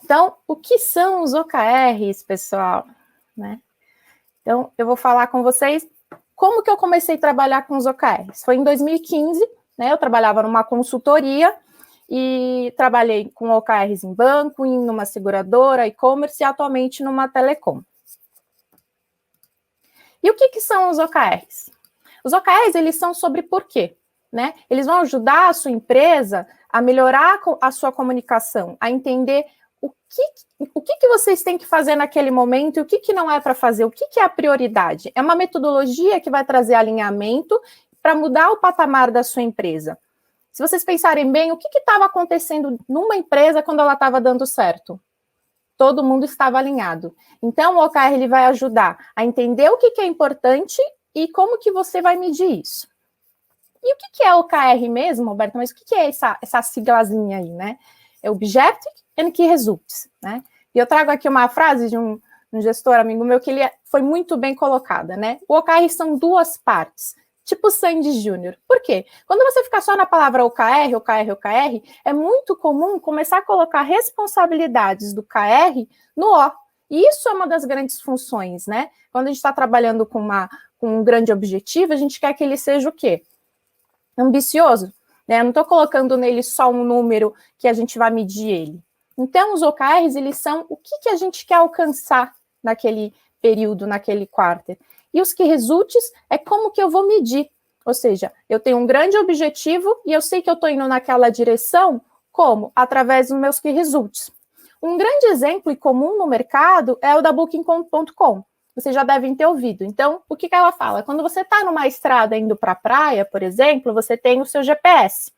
Então, o que são os OKRs, pessoal? Né? Então, eu vou falar com vocês como que eu comecei a trabalhar com os OKRs. Foi em 2015, né? Eu trabalhava numa consultoria e trabalhei com OKRs em banco, em uma seguradora, e-commerce e atualmente numa telecom. E o que são os OKRs? Os OKRs, eles são sobre porquê, né? Eles vão ajudar a sua empresa a melhorar a sua comunicação, a entender o que vocês têm que fazer naquele momento e o que não é para fazer, o que é a prioridade. É uma metodologia que vai trazer alinhamento para mudar o patamar da sua empresa. Se vocês pensarem bem, o que estava acontecendo numa empresa quando ela estava dando certo? Todo mundo estava alinhado. Então, o OKR ele vai ajudar a entender o que é importante e como que você vai medir isso. E o que é OKR mesmo, Roberto? Mas o que é essa siglazinha aí, né? É Objective and Key Results, né? E eu trago aqui uma frase de um gestor amigo meu que ele foi muito bem colocada, né? O OKR são duas partes, tipo Sandy Júnior. Por quê? Quando você fica só na palavra OKR, OKR, é muito comum começar a colocar responsabilidades do KR no O. E isso é uma das grandes funções, né? Quando a gente está trabalhando com um grande objetivo, a gente quer que ele seja o quê? Ambicioso, né? Eu não estou colocando nele só um número que a gente vai medir ele. Então, os OKRs, eles são o que a gente quer alcançar naquele período, naquele quarter. E os key results é como que eu vou medir. Ou seja, eu tenho um grande objetivo e eu sei que eu estou indo naquela direção, como? Através dos meus key results. Um grande exemplo e comum no mercado é o da Booking.com. Vocês já devem ter ouvido. Então, o que ela fala? Quando você está numa estrada indo para a praia, por exemplo, você tem o seu GPS.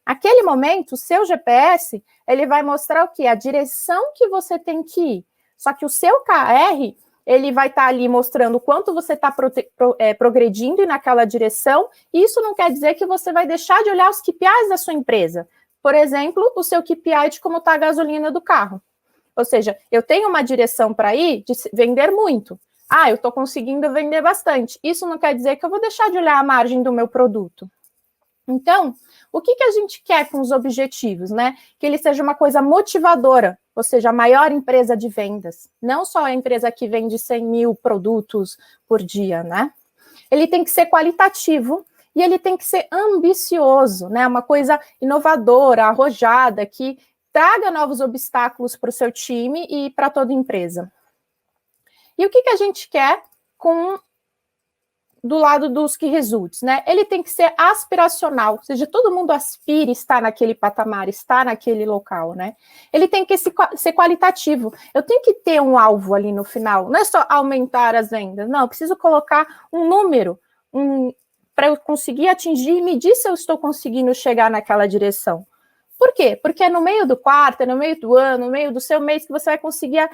Naquele momento, o seu GPS, ele vai mostrar o quê? A direção que você tem que ir. Só que o seu KR, ele vai estar ali mostrando o quanto você está progredindo naquela direção, e isso não quer dizer que você vai deixar de olhar os KPIs da sua empresa. Por exemplo, o seu KPI de como está a gasolina do carro. Ou seja, eu tenho uma direção para ir de vender muito. Eu estou conseguindo vender bastante. Isso não quer dizer que eu vou deixar de olhar a margem do meu produto. Então, o que a gente quer com os objetivos, né? Que ele seja uma coisa motivadora, ou seja, a maior empresa de vendas. Não só a empresa que vende 100 mil produtos por dia, né? Ele tem que ser qualitativo e ele tem que ser ambicioso, né? Uma coisa inovadora, arrojada, que traga novos obstáculos para o seu time e para toda a empresa. E o que a gente quer do lado dos key results, né? Ele tem que ser aspiracional, ou seja, todo mundo aspira estar naquele patamar, estar naquele local, né? Ele tem que ser qualitativo. Eu tenho que ter um alvo ali no final, não é só aumentar as vendas, não, eu preciso colocar um número para eu conseguir atingir e medir se eu estou conseguindo chegar naquela direção. Por quê? Porque é no meio do quarto, é no meio do ano, no meio do seu mês que você vai conseguir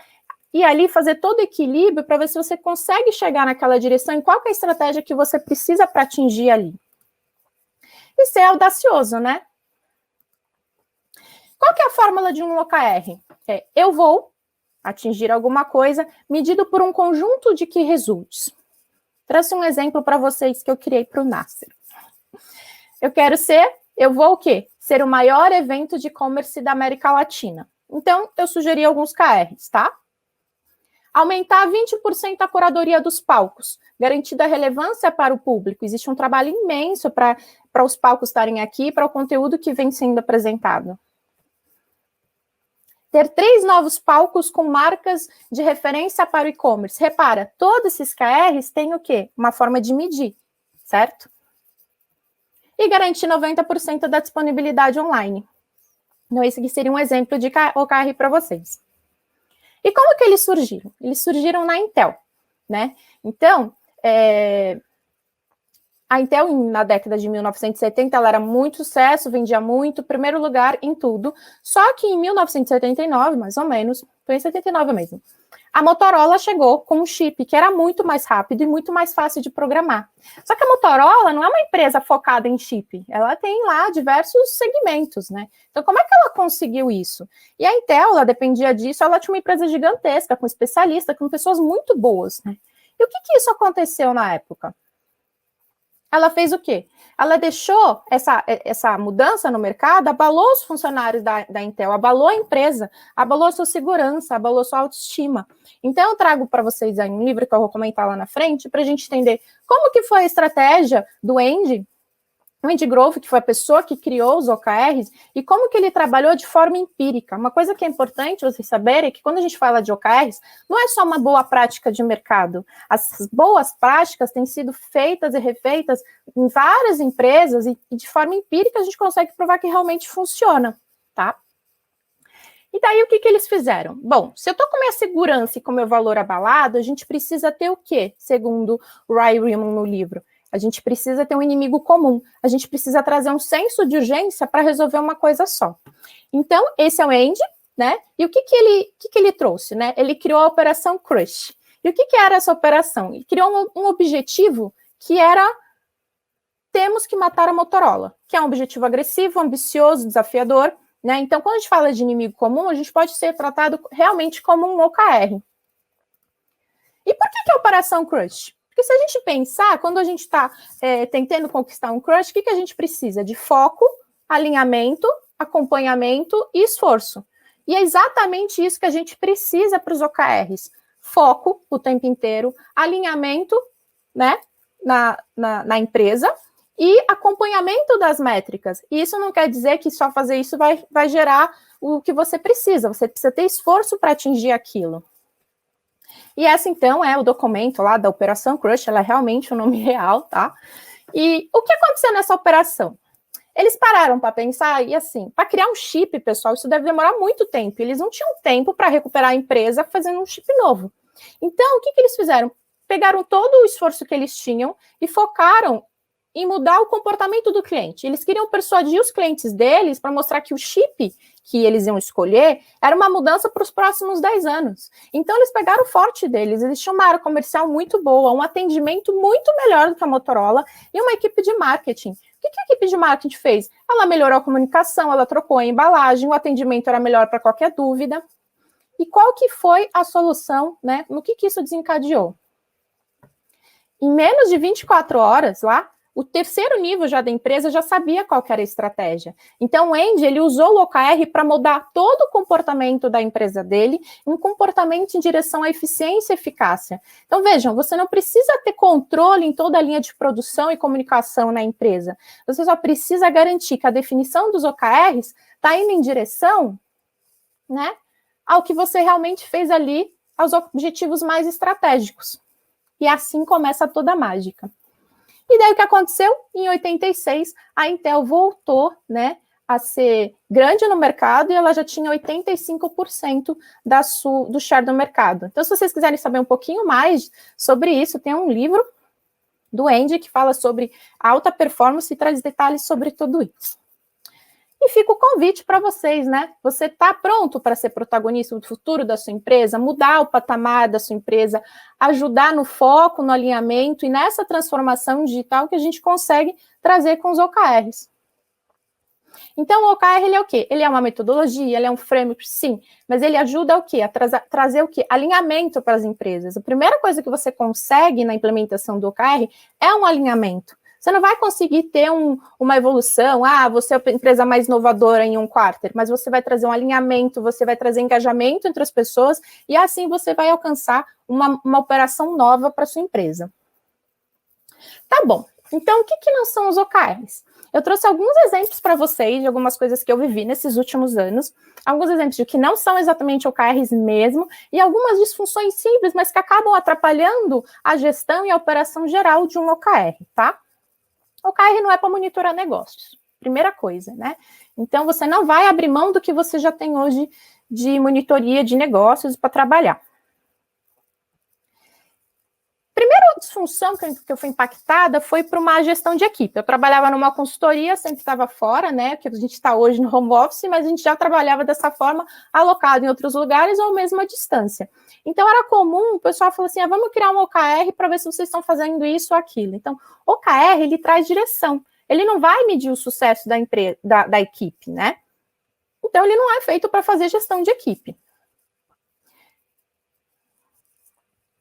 e ali fazer todo o equilíbrio para ver se você consegue chegar naquela direção e qual é a estratégia que você precisa para atingir ali. E ser audacioso, né? Qual que é a fórmula de um OKR? Eu vou atingir alguma coisa medido por um conjunto de key results. Trouxe um exemplo para vocês que eu criei para o Nasser. Eu vou o quê? Ser o maior evento de e-commerce da América Latina. Então, eu sugeri alguns KRs, tá? Aumentar 20% a curadoria dos palcos, garantida relevância para o público. Existe um trabalho imenso para os palcos estarem aqui, para o conteúdo que vem sendo apresentado. Ter 3 novos palcos com marcas de referência para o e-commerce. Repara, todos esses KRs têm o quê? Uma forma de medir, certo? E garantir 90% da disponibilidade online. Então, esse aqui seria um exemplo de OKR para vocês. E como que eles surgiram? Eles surgiram na Intel, né? Então, a Intel, na década de 1970, ela era muito sucesso, vendia muito, primeiro lugar em tudo. Só que em 1979, mais ou menos, foi em 79 mesmo, a Motorola chegou com um chip que era muito mais rápido e muito mais fácil de programar. Só que a Motorola não é uma empresa focada em chip, ela tem lá diversos segmentos, né? Então, como é que ela conseguiu isso? E a Intel, ela dependia disso, ela tinha uma empresa gigantesca, com especialistas, com pessoas muito boas, né? E o que isso aconteceu na época? ela fez o quê? Ela deixou essa mudança no mercado, abalou os funcionários da Intel, abalou a empresa, abalou a sua segurança, abalou a sua autoestima. Então, eu trago para vocês aí um livro que eu vou comentar lá na frente, para a gente entender como que foi a estratégia do Andy Grove, que foi a pessoa que criou os OKRs, e como que ele trabalhou de forma empírica. Uma coisa que é importante vocês saberem é que quando a gente fala de OKRs, não é só uma boa prática de mercado. As boas práticas têm sido feitas e refeitas em várias empresas, e de forma empírica a gente consegue provar que realmente funciona, tá? E daí, o que eles fizeram? Bom, se eu estou com minha segurança e com meu valor abalado, a gente precisa ter o quê? Segundo o Ray Riemon no livro. A gente precisa ter um inimigo comum. A gente precisa trazer um senso de urgência para resolver uma coisa só. Então, esse é o Andy, né? E o que ele trouxe, né? Ele criou a Operação Crush. E o que era essa operação? Ele criou um objetivo que era: temos que matar a Motorola, que é um objetivo agressivo, ambicioso, desafiador, né? Então, quando a gente fala de inimigo comum, a gente pode ser tratado realmente como um OKR. E por que a Operação Crush? Porque se a gente pensar, quando a gente está tentando conquistar um crush, o que a gente precisa? De foco, alinhamento, acompanhamento e esforço. E é exatamente isso que a gente precisa para os OKRs. Foco o tempo inteiro, alinhamento, né, na empresa e acompanhamento das métricas. E isso não quer dizer que só fazer isso vai gerar o que você precisa. Você precisa ter esforço para atingir aquilo. E essa, então, é o documento lá da Operação Crush, ela é realmente o nome real, tá? E o que aconteceu nessa operação? Eles pararam para pensar, e assim, para criar um chip, pessoal, isso deve demorar muito tempo. Eles não tinham tempo para recuperar a empresa fazendo um chip novo. Então, o que eles fizeram? Pegaram todo o esforço que eles tinham e focaram em mudar o comportamento do cliente. Eles queriam persuadir os clientes deles para mostrar que o chip que eles iam escolher era uma mudança para os próximos 10 anos. Então, eles pegaram o forte deles, eles tinham uma área comercial muito boa, um atendimento muito melhor do que a Motorola e uma equipe de marketing. O que a equipe de marketing fez? Ela melhorou a comunicação, ela trocou a embalagem, o atendimento era melhor para qualquer dúvida. E qual que foi a solução, né? No que isso desencadeou? Em menos de 24 horas lá, o terceiro nível já da empresa já sabia qual que era a estratégia. Então, o Andy, ele usou o OKR para mudar todo o comportamento da empresa dele, um comportamento em direção à eficiência e eficácia. Então, vejam, você não precisa ter controle em toda a linha de produção e comunicação na empresa. Você só precisa garantir que a definição dos OKRs está indo em direção, né, ao que você realmente fez ali, aos objetivos mais estratégicos. E assim começa toda a mágica. E daí o que aconteceu? Em 86, a Intel voltou, né, a ser grande no mercado e ela já tinha 85% do share do mercado. Então, se vocês quiserem saber um pouquinho mais sobre isso, tem um livro do Andy que fala sobre alta performance e traz detalhes sobre tudo isso. E fica o convite para vocês, né? Você está pronto para ser protagonista do futuro da sua empresa, mudar o patamar da sua empresa, ajudar no foco, no alinhamento e nessa transformação digital que a gente consegue trazer com os OKRs. Então, o OKR, ele é o quê? Ele é uma metodologia, ele é um framework, sim, mas ele ajuda o quê? A trazer o quê? Alinhamento para as empresas. A primeira coisa que você consegue na implementação do OKR é um alinhamento. Você não vai conseguir ter uma evolução, você é a empresa mais inovadora em um quarter, mas você vai trazer um alinhamento, você vai trazer engajamento entre as pessoas, e assim você vai alcançar uma operação nova para sua empresa. Tá bom, então o que não são os OKRs? Eu trouxe alguns exemplos para vocês de algumas coisas que eu vivi nesses últimos anos, alguns exemplos de que não são exatamente OKRs mesmo, e algumas disfunções simples, mas que acabam atrapalhando a gestão e a operação geral de um OKR, tá? OKR não é para monitorar negócios, primeira coisa, né? Então, você não vai abrir mão do que você já tem hoje de monitoria de negócios para trabalhar. Primeira disfunção que eu fui impactada foi por uma gestão de equipe. Eu trabalhava numa consultoria, sempre estava fora, né? Que a gente está hoje no home office, mas a gente já trabalhava dessa forma, alocado em outros lugares ou mesmo à distância. Então, era comum o pessoal falar assim, vamos criar um OKR para ver se vocês estão fazendo isso ou aquilo. Então, o OKR, ele traz direção. Ele não vai medir o sucesso da empresa, da equipe, né? Então, ele não é feito para fazer gestão de equipe.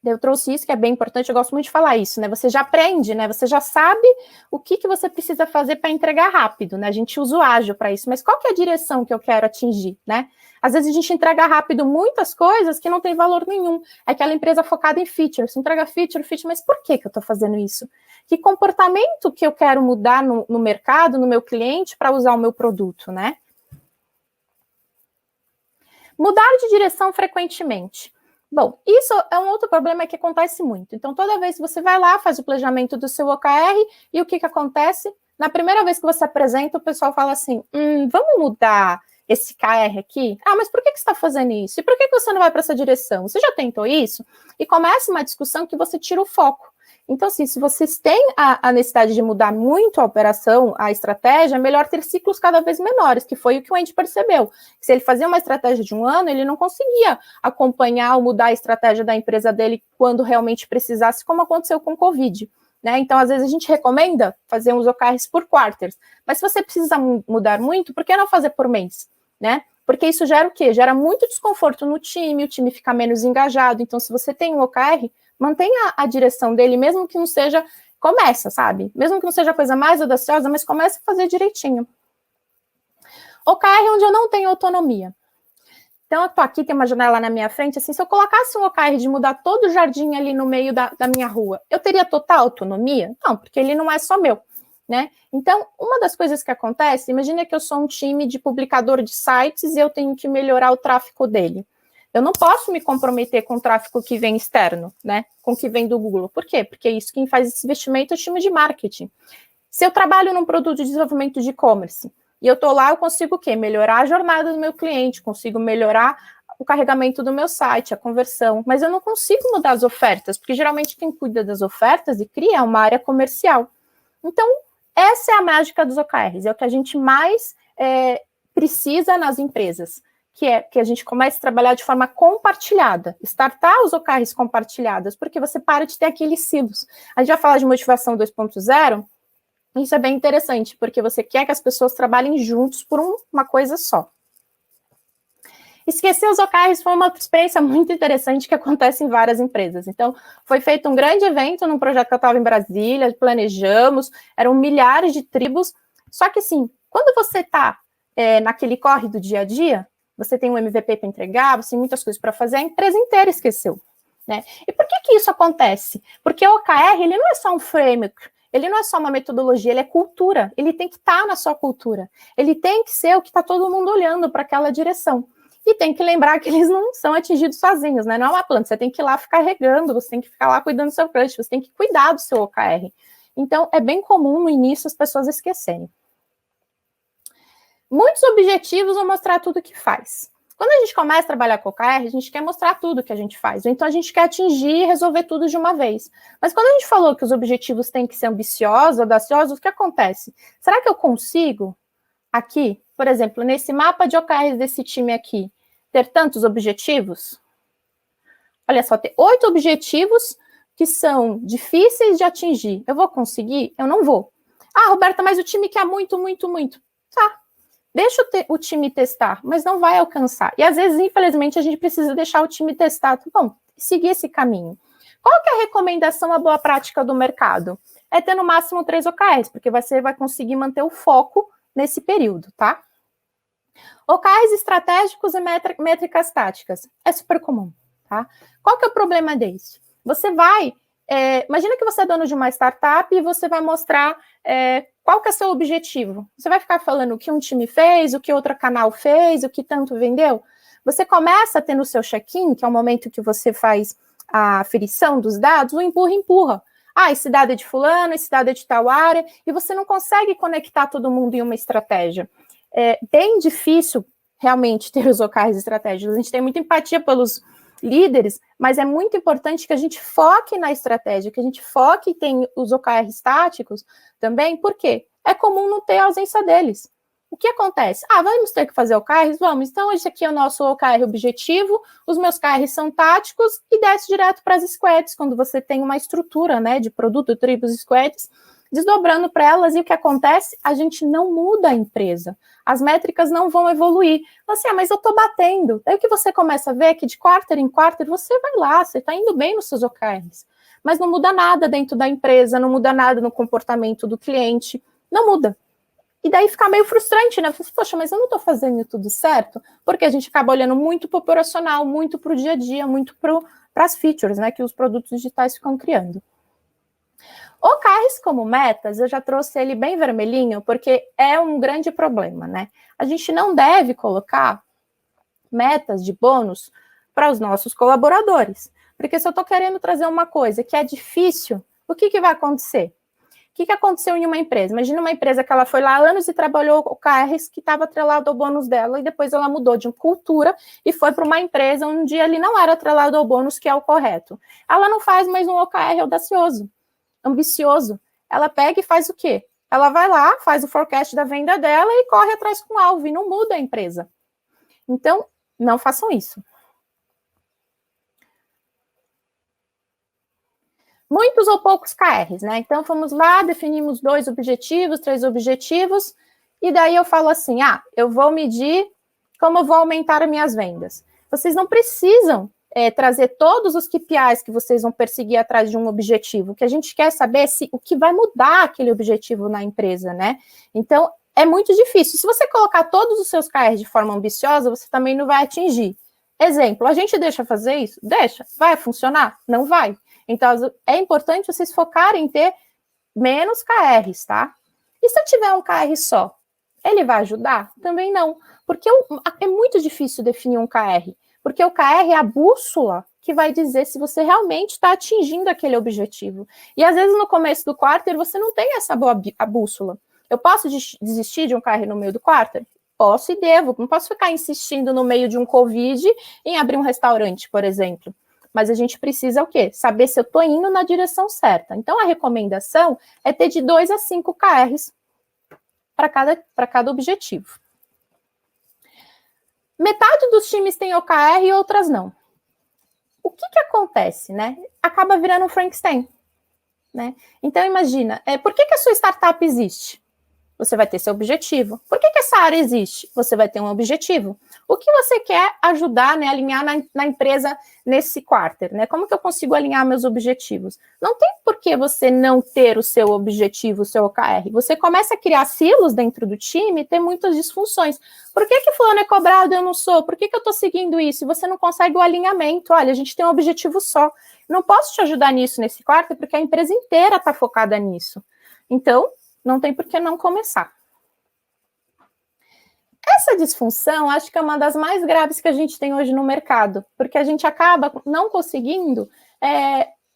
Eu trouxe isso, que é bem importante, eu gosto muito de falar isso, né? Você já aprende, né? Você já sabe o que você precisa fazer para entregar rápido, né? A gente usa o ágil para isso, mas qual que é a direção que eu quero atingir, né? Às vezes a gente entrega rápido muitas coisas que não tem valor nenhum. É aquela empresa focada em features, entrega feature, mas por que eu estou fazendo isso? Que comportamento que eu quero mudar no mercado, no meu cliente, para usar o meu produto, né? Mudar de direção frequentemente. Bom, isso é um outro problema que acontece muito. Então, toda vez que você vai lá, faz o planejamento do seu OKR, e o que acontece? Na primeira vez que você apresenta, o pessoal fala assim, vamos mudar esse KR aqui? Ah, mas por que você está fazendo isso? E por que você não vai para essa direção? Você já tentou isso? E começa uma discussão que você tira o foco. Então, assim, se vocês têm a necessidade de mudar muito a operação, a estratégia, é melhor ter ciclos cada vez menores, que foi o que o Andy percebeu. Se ele fazia uma estratégia de um ano, ele não conseguia acompanhar ou mudar a estratégia da empresa dele quando realmente precisasse, como aconteceu com o Covid. Né? Então, às vezes, a gente recomenda fazer uns OKRs por quarters. Mas se você precisa mudar muito, por que não fazer por mês? Né? Porque isso gera o quê? Gera muito desconforto no time, o time fica menos engajado. Então, se você tem um OKR, mantenha a direção dele, mesmo que não seja, começa, sabe? Mesmo que não seja a coisa mais audaciosa, mas comece a fazer direitinho. OKR onde eu não tenho autonomia. Então, eu tô aqui, tem uma janela na minha frente, assim, se eu colocasse um OKR de mudar todo o jardim ali no meio da minha rua, eu teria total autonomia? Não, porque ele não é só meu, né? Então, uma das coisas que acontece, imagina que eu sou um time de publicador de sites e eu tenho que melhorar o tráfego dele. Eu não posso me comprometer com o tráfego que vem externo, né? Com o que vem do Google. Por quê? Porque isso quem faz esse investimento é o time de marketing. Se eu trabalho num produto de desenvolvimento de e-commerce e eu tô lá, eu consigo o quê? Melhorar a jornada do meu cliente, consigo melhorar o carregamento do meu site, a conversão, mas eu não consigo mudar as ofertas, porque geralmente quem cuida das ofertas e cria é uma área comercial. Então, essa é a mágica dos OKRs, é o que a gente mais precisa nas empresas, que é que a gente comece a trabalhar de forma compartilhada, startar os OKRs compartilhados, porque você para de ter aqueles silos. A gente vai falar de motivação 2.0, isso é bem interessante, porque você quer que as pessoas trabalhem juntos por uma coisa só. Esquecer os OKRs foi uma experiência muito interessante que acontece em várias empresas. Então, foi feito um grande evento num projeto que eu estava em Brasília, planejamos, eram milhares de tribos, só que assim, quando você está naquele corre do dia a dia, você tem um MVP para entregar, você tem muitas coisas para fazer, a empresa inteira esqueceu. Né? E por que isso acontece? Porque o OKR, ele não é só um framework, ele não é só uma metodologia, ele é cultura, ele tem que estar na sua cultura, ele tem que ser o que está todo mundo olhando para aquela direção. E tem que lembrar que eles não são atingidos sozinhos, né? Não é uma planta, você tem que ir lá ficar regando, você tem que ficar lá cuidando do seu crush, você tem que cuidar do seu OKR. Então, é bem comum no início as pessoas esquecerem. Muitos objetivos vão mostrar tudo que faz. Quando a gente começa a trabalhar com OKR, a gente quer mostrar tudo que a gente faz, ou então a gente quer atingir e resolver tudo de uma vez. Mas quando a gente falou que os objetivos têm que ser ambiciosos, audaciosos, o que acontece? Será que eu consigo, aqui, por exemplo, nesse mapa de OKRs desse time aqui, ter tantos objetivos? Olha só, ter 8 objetivos que são difíceis de atingir. Eu vou conseguir? Eu não vou. Ah, Roberta, mas o time quer muito, muito, muito. Tá. Deixa o time testar, mas não vai alcançar. E às vezes, infelizmente, a gente precisa deixar o time testar. Tá bom, seguir esse caminho. Qual que é a recomendação, a boa prática do mercado? É ter no máximo 3 OKRs, porque você vai conseguir manter o foco nesse período, tá? OKRs estratégicos e métricas táticas. É super comum, tá? Qual que é o problema disso? Você vai... imagina que você é dono de uma startup e você vai mostrar... qual que é o seu objetivo? Você vai ficar falando o que um time fez, o que outro canal fez, o que tanto vendeu? Você começa a ter no seu check-in, que é o momento que você faz a aferição dos dados, o empurra. Ah, esse dado é de fulano, esse dado é de tal área, e você não consegue conectar todo mundo em uma estratégia. É bem difícil, realmente, ter os OKRs estratégicos. A gente tem muita empatia pelos líderes, mas é muito importante que a gente foque na estratégia, que a gente foque e tenha os OKRs táticos também, porque é comum não ter a ausência deles. O que acontece? Ah, vamos ter que fazer OKRs? Vamos. Então, esse aqui é o nosso OKR objetivo, os meus OKRs são táticos e desce direto para as squads, quando você tem uma estrutura, né, de produto, tribos, squads, desdobrando para elas, e o que acontece? A gente não muda a empresa. As métricas não vão evoluir. Assim, mas eu estou batendo. Daí o que você começa a ver é que de quarter em quarter você vai lá, você está indo bem nos seus OKRs, mas não muda nada dentro da empresa, não muda nada no comportamento do cliente, não muda. E daí fica meio frustrante, né? Poxa, mas eu não estou fazendo tudo certo, porque a gente acaba olhando muito para o operacional, muito para o dia a dia, muito para as features, né, que os produtos digitais ficam criando. OKRs como metas, eu já trouxe ele bem vermelhinho, porque é um grande problema, né? A gente não deve colocar metas de bônus para os nossos colaboradores, porque se eu estou querendo trazer uma coisa que é difícil, o que vai acontecer? O que aconteceu em uma empresa? Imagina uma empresa que ela foi lá há anos e trabalhou OKRs que estava atrelado ao bônus dela, e depois ela mudou de cultura e foi para uma empresa onde ele não era atrelado ao bônus, que é o correto. Ela não faz mais um OKR audacioso, ambicioso. Ela pega e faz o quê? Ela vai lá, faz o forecast da venda dela e corre atrás com o alvo, e não muda a empresa. Então, não façam isso. Muitos ou poucos KRs, né? Então, fomos lá, definimos 2 objetivos, 3 objetivos, e daí eu falo assim, eu vou medir como eu vou aumentar as minhas vendas. Vocês não precisam trazer todos os KPIs que vocês vão perseguir atrás de um objetivo. O que a gente quer saber é o que vai mudar aquele objetivo na empresa, né? Então, é muito difícil. Se você colocar todos os seus KRs de forma ambiciosa, você também não vai atingir. Exemplo, a gente deixa fazer isso? Deixa. Vai funcionar? Não vai. Então, é importante vocês focarem em ter menos KRs, tá? E se eu tiver um KR só, ele vai ajudar? Também não. Porque é muito difícil definir um KR. Porque o KR é a bússola que vai dizer se você realmente está atingindo aquele objetivo. E às vezes no começo do quarter você não tem essa boa a bússola. Eu posso desistir de um KR no meio do quarter? Posso e devo. Não posso ficar insistindo no meio de um Covid em abrir um restaurante, por exemplo. Mas a gente precisa o quê? Saber se eu estou indo na direção certa. Então, a recomendação é ter de 2 a 5 KRs para cada objetivo. Metade dos times tem OKR e outras não. O que acontece, né? Acaba virando um Frankenstein, né? Então, imagina, por que a sua startup existe? Você vai ter seu objetivo. Por que essa área existe? Você vai ter um objetivo. O que você quer ajudar, né, alinhar na empresa nesse quarter, né? Como que eu consigo alinhar meus objetivos? Não tem por que você não ter o seu objetivo, o seu OKR. Você começa a criar silos dentro do time e ter muitas disfunções. Por que fulano é cobrado e eu não sou? Por que eu estou seguindo isso? E você não consegue o alinhamento. Olha, a gente tem um objetivo só. Não posso te ajudar nisso nesse quarter porque a empresa inteira está focada nisso. Então, não tem por que não começar. Essa disfunção, acho que é uma das mais graves que a gente tem hoje no mercado, porque a gente acaba não conseguindo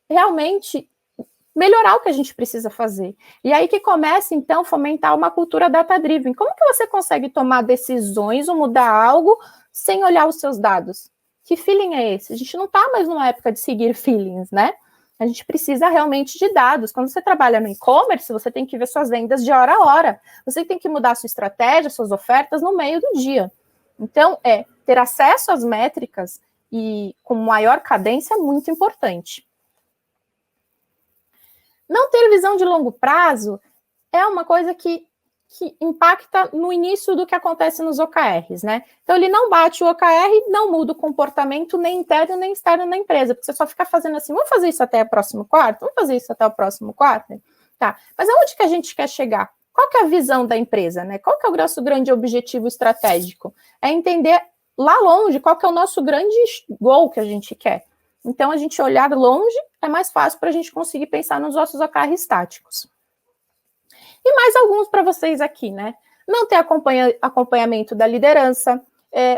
realmente melhorar o que a gente precisa fazer. E aí que começa, então, fomentar uma cultura data-driven. Como que você consegue tomar decisões ou mudar algo sem olhar os seus dados? Que feeling é esse? A gente não está mais numa época de seguir feelings, né? A gente precisa realmente de dados. Quando você trabalha no e-commerce, você tem que ver suas vendas de hora a hora. Você tem que mudar sua estratégia, suas ofertas no meio do dia. Então, ter acesso às métricas e com maior cadência é muito importante. Não ter visão de longo prazo é uma coisa que impacta no início do que acontece nos OKRs, né? Então, ele não bate o OKR, não muda o comportamento nem interno nem externo na empresa, porque você só fica fazendo assim, vamos fazer isso até o próximo quarto? Vamos fazer isso até o próximo quarto? Tá, mas aonde que a gente quer chegar? Qual que é a visão da empresa, né? Qual que é o nosso grande objetivo estratégico? É entender lá longe qual que é o nosso grande goal que a gente quer. Então, a gente olhar longe é mais fácil para a gente conseguir pensar nos nossos OKRs estáticos. E mais alguns para vocês aqui, né? Não ter acompanhamento da liderança,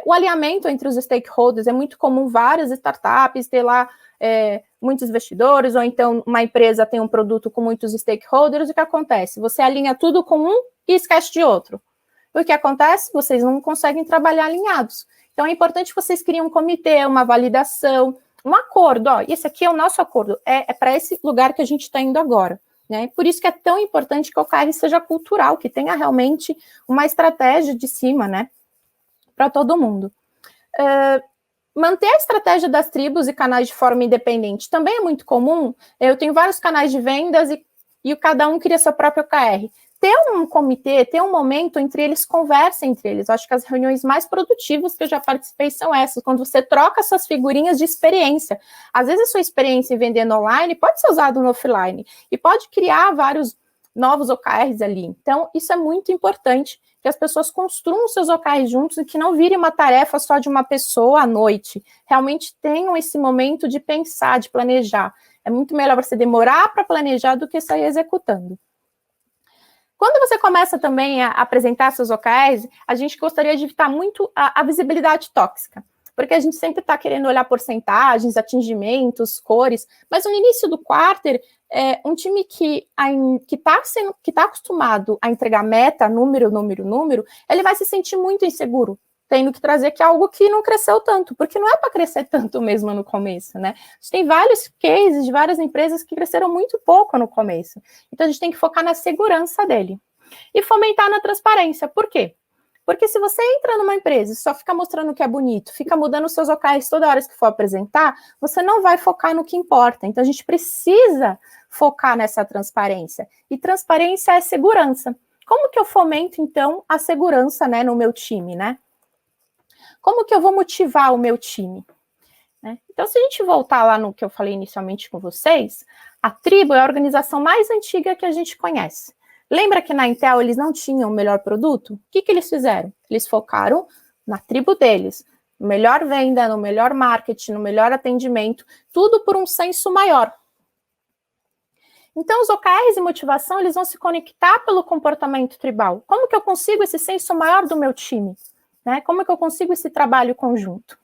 o alinhamento entre os stakeholders, é muito comum várias startups ter lá muitos investidores, ou então uma empresa tem um produto com muitos stakeholders, o que acontece? Você alinha tudo com um e esquece de outro. E o que acontece? Vocês não conseguem trabalhar alinhados. Então, é importante que vocês criem um comitê, uma validação, um acordo. Esse aqui é o nosso acordo, é para esse lugar que a gente está indo agora. Né? Por isso que é tão importante que o OKR seja cultural, que tenha realmente uma estratégia de cima, né, para todo mundo. Manter a estratégia das tribos e canais de forma independente também é muito comum. Eu tenho vários canais de vendas e e cada um cria seu próprio OKR. Ter um comitê, ter um momento entre eles, conversem entre eles. Eu acho que as reuniões mais produtivas que eu já participei são essas, quando você troca essas figurinhas de experiência. Às vezes a sua experiência em vendendo online pode ser usada no offline, e pode criar vários novos OKRs ali. Então, isso é muito importante, que as pessoas construam seus OKRs juntos e que não vire uma tarefa só de uma pessoa à noite. Realmente tenham esse momento de pensar, de planejar. É muito melhor você demorar para planejar do que sair executando. Quando você começa também a apresentar seus OKRs, a gente gostaria de evitar muito a visibilidade tóxica, porque a gente sempre está querendo olhar porcentagens, atingimentos, cores, mas no início do quarter, um time que está acostumado a entregar meta, número, ele vai se sentir muito inseguro, tendo que trazer aqui algo que não cresceu tanto, porque não é para crescer tanto mesmo no começo, né? A gente tem vários cases de várias empresas que cresceram muito pouco no começo. Então, a gente tem que focar na segurança dele. E fomentar na transparência. Por quê? Porque se você entra numa empresa e só fica mostrando o que é bonito, fica mudando os seus OKRs toda hora que for apresentar, você não vai focar no que importa. Então, a gente precisa focar nessa transparência. E transparência é segurança. Como que eu fomento, então, a segurança, né, no meu time, né? Como que eu vou motivar o meu time? Né? Então, se a gente voltar lá no que eu falei inicialmente com vocês, a tribo é a organização mais antiga que a gente conhece. Lembra que na Intel eles não tinham o melhor produto? O que eles fizeram? Eles focaram na tribo deles, no melhor venda, no melhor marketing, no melhor atendimento, tudo por um senso maior. Então, os OKRs e motivação, eles vão se conectar pelo comportamento tribal. Como que eu consigo esse senso maior do meu time? Né? Como é que eu consigo esse trabalho conjunto?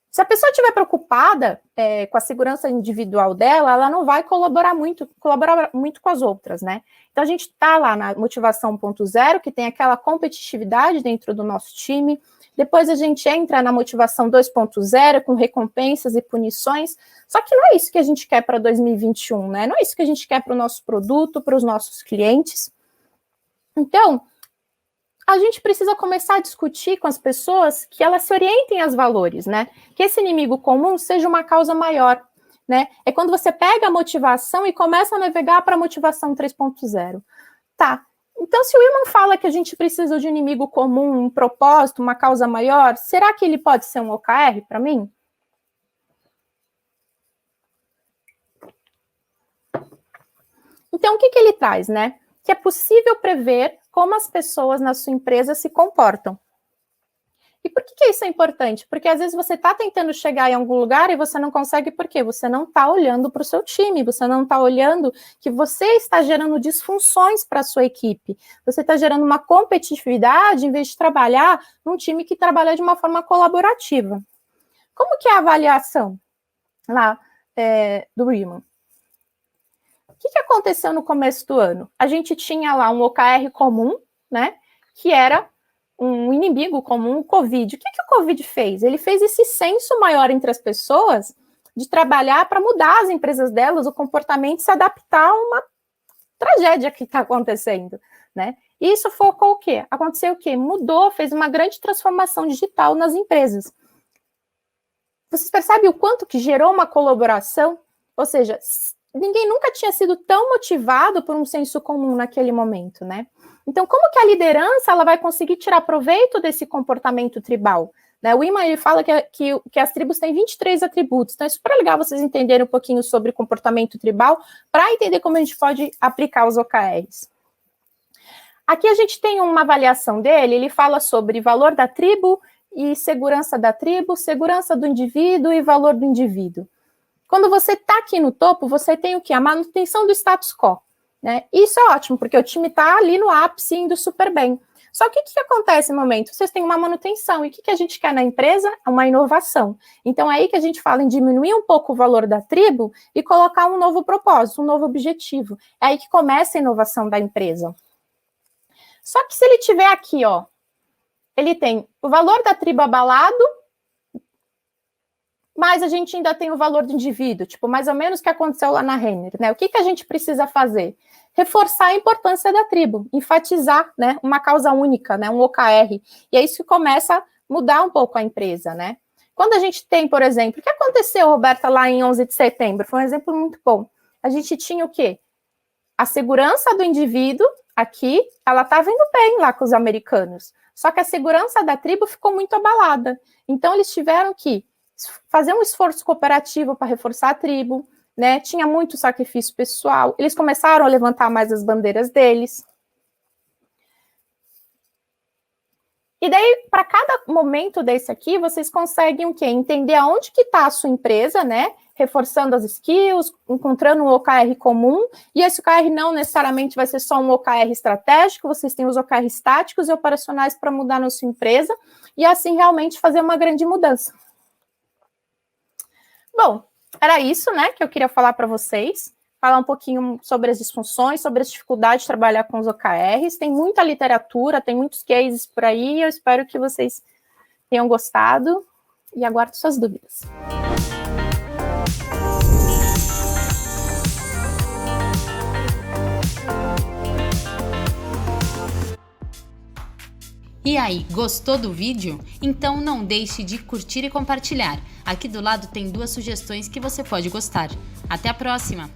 Se a pessoa estiver preocupada com a segurança individual dela, ela não vai colaborar muito com as outras, né? Então, a gente está lá na motivação 1.0, que tem aquela competitividade dentro do nosso time. Depois a gente entra na motivação 2.0, com recompensas e punições. Só que não é isso que a gente quer para 2021, né? Não é isso que a gente quer para o nosso produto, para os nossos clientes. Então, a gente precisa começar a discutir com as pessoas que elas se orientem aos valores, né? Que esse inimigo comum seja uma causa maior, né? É quando você pega a motivação e começa a navegar para a motivação 3.0. Tá, então se o Willman fala que a gente precisa de um inimigo comum, um propósito, uma causa maior, será que ele pode ser um OKR para mim? Então, o que ele traz, né? Que é possível prever como as pessoas na sua empresa se comportam. E por que isso é importante? Porque às vezes você está tentando chegar em algum lugar e você não consegue, por quê? Você não está olhando para o seu time, você não está olhando que você está gerando disfunções para a sua equipe. Você está gerando uma competitividade em vez de trabalhar num time que trabalha de uma forma colaborativa. Como que é a avaliação lá do Willman? O que aconteceu no começo do ano? A gente tinha lá um OKR comum, né, que era um inimigo comum, o Covid. O que o Covid fez? Ele fez esse senso maior entre as pessoas de trabalhar para mudar as empresas delas, o comportamento, se adaptar a uma tragédia que está acontecendo, né? E isso focou o quê? Aconteceu o quê? Mudou, fez uma grande transformação digital nas empresas. Vocês percebem o quanto que gerou uma colaboração? Ou seja, ninguém nunca tinha sido tão motivado por um senso comum naquele momento, né? Então, como que a liderança ela vai conseguir tirar proveito desse comportamento tribal? Né? O Willman ele fala que as tribos têm 23 atributos, então é super legal vocês entenderem um pouquinho sobre comportamento tribal para entender como a gente pode aplicar os OKRs. Aqui a gente tem uma avaliação dele, ele fala sobre valor da tribo e segurança da tribo, segurança do indivíduo e valor do indivíduo. Quando você está aqui no topo, você tem o quê? A manutenção do status quo. Né? Isso é ótimo, porque o time está ali no ápice, indo super bem. Só que o que acontece no momento? Vocês têm uma manutenção. E o que a gente quer na empresa? Uma inovação. Então, é aí que a gente fala em diminuir um pouco o valor da tribo e colocar um novo propósito, um novo objetivo. É aí que começa a inovação da empresa. Só que se ele tiver aqui, ó, ele tem o valor da tribo abalado, mas a gente ainda tem o valor do indivíduo, tipo, mais ou menos o que aconteceu lá na Renner, né? O que a gente precisa fazer? Reforçar a importância da tribo, enfatizar, né, uma causa única, né, um OKR, e é isso que começa a mudar um pouco a empresa, né? Quando a gente tem, por exemplo, o que aconteceu, Roberta, lá em 11 de setembro? Foi um exemplo muito bom. A gente tinha o quê? a segurança do indivíduo aqui, ela estava indo bem lá com os americanos, só que a segurança da tribo ficou muito abalada. Então, eles tiveram que fazer um esforço cooperativo para reforçar a tribo, né? Tinha muito sacrifício pessoal, eles começaram a levantar mais as bandeiras deles. E daí, para cada momento desse aqui, vocês conseguem o quê? Entender aonde que está a sua empresa, né? Reforçando as skills, encontrando um OKR comum, e esse OKR não necessariamente vai ser só um OKR estratégico, vocês têm os OKRs táticos e operacionais para mudar na sua empresa, e assim realmente fazer uma grande mudança. Bom, era isso, né, que eu queria falar para vocês, falar um pouquinho sobre as disfunções, sobre as dificuldades de trabalhar com os OKRs, tem muita literatura, tem muitos cases por aí, eu espero que vocês tenham gostado, e aguardo suas dúvidas. E aí, gostou do vídeo? Então não deixe de curtir e compartilhar. Aqui do lado tem 2 sugestões que você pode gostar. Até a próxima!